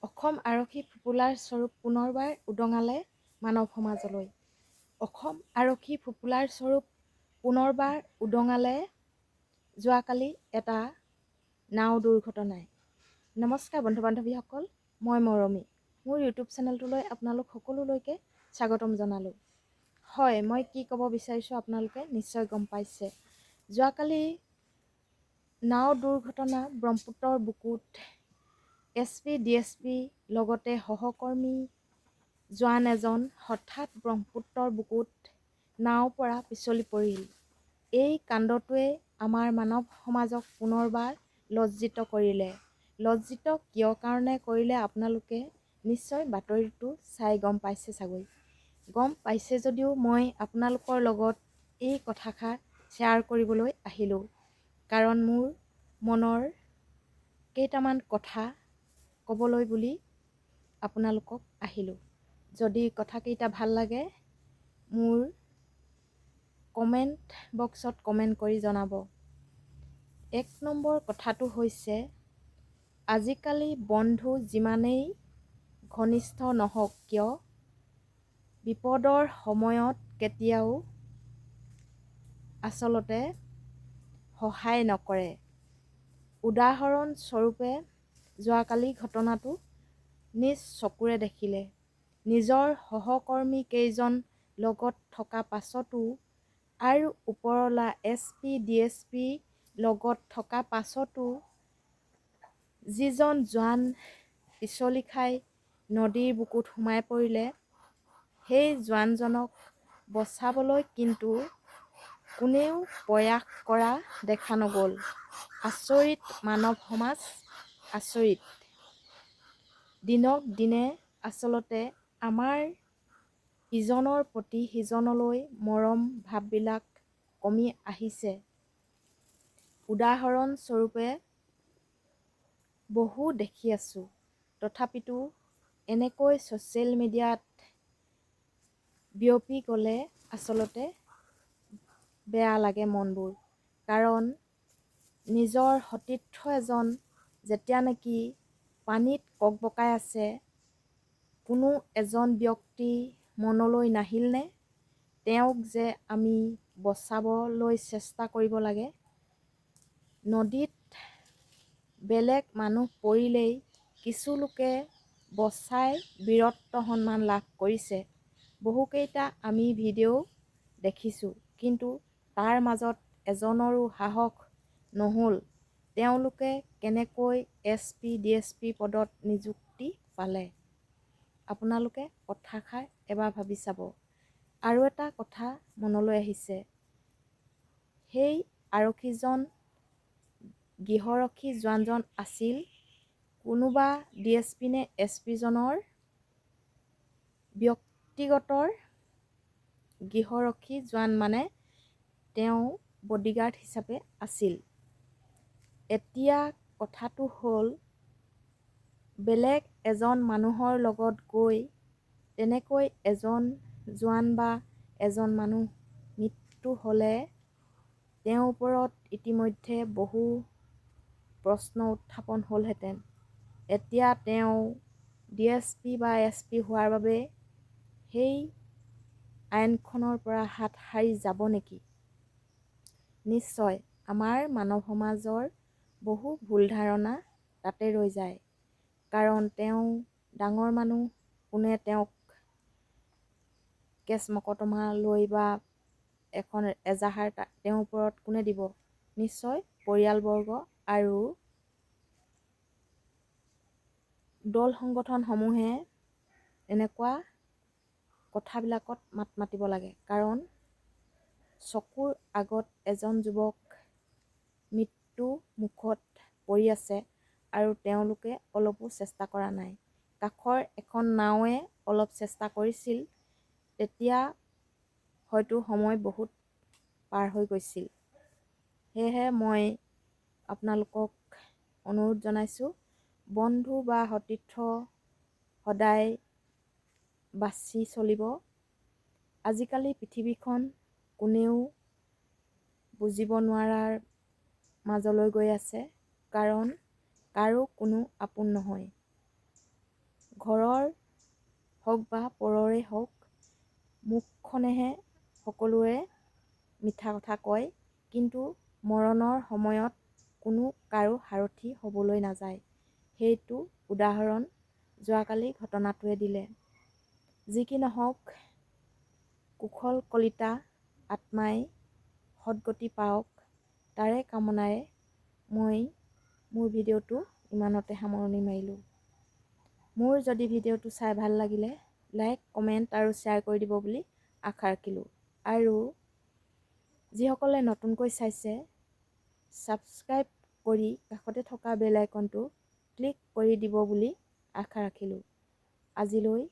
অসম আৰক্ষী ফুপুলাৰ স্বৰূপ পুনৰবাৰ উদঙালে মানৱ সমাজলৈ। অসম আৰক্ষী ফুপুলাৰ স্বৰূপ পুনৰবাৰ উদঙালে যোৱাকালি এটা নাও দুৰ্ঘটনাই। নমস্কাৰ বন্ধু বান্ধৱীসকল, মই মৰমী। মোৰ ইউটিউব চেনেলটোলৈ আপোনালোক সকলোলৈকে স্বাগতম জনালোঁ। হয়, মই কি ক'ব বিচাৰিছোঁ আপোনালোকে নিশ্চয় গম পাইছে। যোৱাকালি নাও দুৰ্ঘটনা ব্ৰহ্মপুত্ৰৰ বুকুত SP DSP লগতে সহকৰ্মী জোৱান এজন হঠাৎ ব্ৰহ্মপুত্ৰৰ বুকুত নাও পৰা পিছলি পৰিল। এই কাণ্ডটোৱে আমাৰ মানৱ সমাজক পুনৰবাৰ লজ্জিত কৰিলে। লজ্জিত কিয় কাৰণে কৰিলে আপোনালোকে নিশ্চয় বাতৰিটো চাই গম পাইছে চাগৈ। গম পাইছে যদিও মই আপোনালোকৰ লগত এই কথাষাৰ শ্বেয়াৰ কৰিবলৈ আহিলোঁ। কাৰণ মোৰ মনৰ কেইটামান কথা ক'বলৈ বুলি আপোনালোকক আহিলোঁ। যদি কথাকেইটা ভাল লাগে মোৰ কমেণ্ট বক্সত কমেণ্ট কৰি জনাব। 1 নম্বৰ কথাটো হৈছে, আজিকালি বন্ধু যিমানেই ঘনিষ্ঠ নহওক কিয় বিপদৰ সময়ত কেতিয়াও আচলতে সহায় নকৰে। উদাহৰণস্বৰূপে যোৱাকালি ঘটনাটো নিজ চকুৰে দেখিলে। নিজৰ সহকৰ্মী কেইজন লগত থকা পাছতো আৰু ওপৰলা SP DSP লগত থকা পাছতো যিজন জোৱান পিছলি খাই নদীৰ বুকুত সোমাই পৰিলে, সেই জোৱানজনক বচাবলৈ কিন্তু কোনেও প্ৰয়াস কৰা দেখা নগ'ল। আচৰিত মানৱ সমাজ, আচৰিত। দিনক দিনে আচলতে আমাৰ ইজনৰ প্ৰতি সিজনলৈ মৰম ভাৱবিলাক কমি আহিছে। উদাহৰণস্বৰূপে বহু দেখি আছোঁ। তথাপিতো এনেকৈ ছ'চিয়েল মিডিয়াত বিয়পি গ'লে আচলতে বেয়া লাগে মনবোৰ। কাৰণ নিজৰ সতীৰ্থ এজন যেতিয়া নেকি পানীত ককবকাই আছে, কোনো এজন ব্যক্তি মনলৈ নাহিলনে তেওঁক যে আমি বচাবলৈ চেষ্টা কৰিব লাগে। নদীত বেলেগ মানুহ পৰিলেই কিছু লোকে বচাই বীৰত্ব সন্মান লাভ কৰিছে। বহুকেইটা আমি ভিডিঅ' দেখিছোঁ। কিন্তু তাৰ মাজত এজনৰো সাহস নহ'ল। তেওঁলোকে কেনেকৈ SP DSP পদত নিযুক্তি পালে। আপোনালোকে কথাষাৰ এবাৰ ভাবি চাব। আৰু এটা কথা মনলৈ আহিছে, সেই আৰক্ষীজন গৃহৰক্ষী জোৱানজন আছিল কোনোবা DSP নে SP জনৰ ব্যক্তিগতৰ গৃহৰক্ষী জোৱান, মানে তেওঁ বডিগাৰ্ড হিচাপে আছিল। এতিয়া কথাটো হ'ল, বেলেগ এজন মানুহৰ লগত গৈ তেনেকৈ এজন জোৱান বা এজন মানুহ মৃত্যু হ'লে তেওঁৰ ওপৰত ইতিমধ্যে বহু প্ৰশ্ন উত্থাপন হ'লহেঁতেন। এতিয়া তেওঁ DSP বা SP হোৱাৰ বাবে সেই আইনখনৰ পৰা হাত সাৰি যাব নেকি? নিশ্চয় আমাৰ মানৱ সমাজৰ বহু ভুল ধাৰণা তাতে ৰৈ যায়। কাৰণ তেওঁ ডাঙৰ মানুহ, কোনে তেওঁক কেছ মকদ্দমা লৈ বা এখন এজাহাৰ তেওঁৰ ওপৰত কোনে দিব? নিশ্চয় পৰিয়ালবৰ্গ আৰু দল সংগঠনসমূহে এনেকুৱা কথাবিলাকত মাত মাতিব লাগে। কাৰণ চকুৰ আগত এজন যুৱক মৃত্যু মুখত পৰি আছে আৰু তেওঁলোকে অলপো চেষ্টা কৰা নাই। কাষৰ এখন নাৱে অলপ চেষ্টা কৰিছিল, তেতিয়া হয়তো সময় বহুত পাৰ হৈ গৈছিল। সেয়েহে মই আপোনালোকক অনুৰোধ জনাইছোঁ, বন্ধু বা সতীৰ্থ সদায় বাছি চলিব। আজিকালি পৃথিৱীখন কোনেও বুজিব নোৱাৰাৰ মাজলৈ গৈ আছে। কাৰণ কাৰো কোনো আপোন নহয়। ঘৰৰ হওক বা পৰৰে হওক, মুখখনেহে সকলোৰে মিঠা কথা কয়, কিন্তু মৰণৰ সময়ত কোনো কাৰো সাৰথি হ'বলৈ নাযায়। সেইটো উদাহৰণ যোৱাকালি ঘটনাটোৱে দিলে। যি কি নহওক, কুশল কলিতা আত্মাই সদ্গতি পাওক, তাৰে কামনাৰে মই মোৰ ভিডিঅ'টো ইমানতে সামৰণি মাৰিলোঁ। মোৰ যদি ভিডিঅ'টো চাই ভাল লাগিলে লাইক, কমেণ্ট আৰু শ্বেয়াৰ কৰি দিব বুলি আশা ৰাখিলোঁ। আৰু যিসকলে নতুনকৈ চাইছে, ছাবস্ক্ৰাইব কৰি কাষতে থকা বেল আইকনটো ক্লিক কৰি দিব বুলি আশা ৰাখিলোঁ। আজিলৈ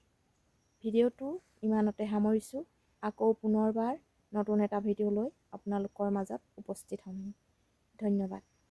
ভিডিঅ'টো ইমানতে সামৰিছোঁ। আকৌ পুনৰবাৰ নতুন এটা ভিডিঅ' লৈ আপোনালোকৰ মাজত উপস্থিত হ'ম। ধন্যবাদ।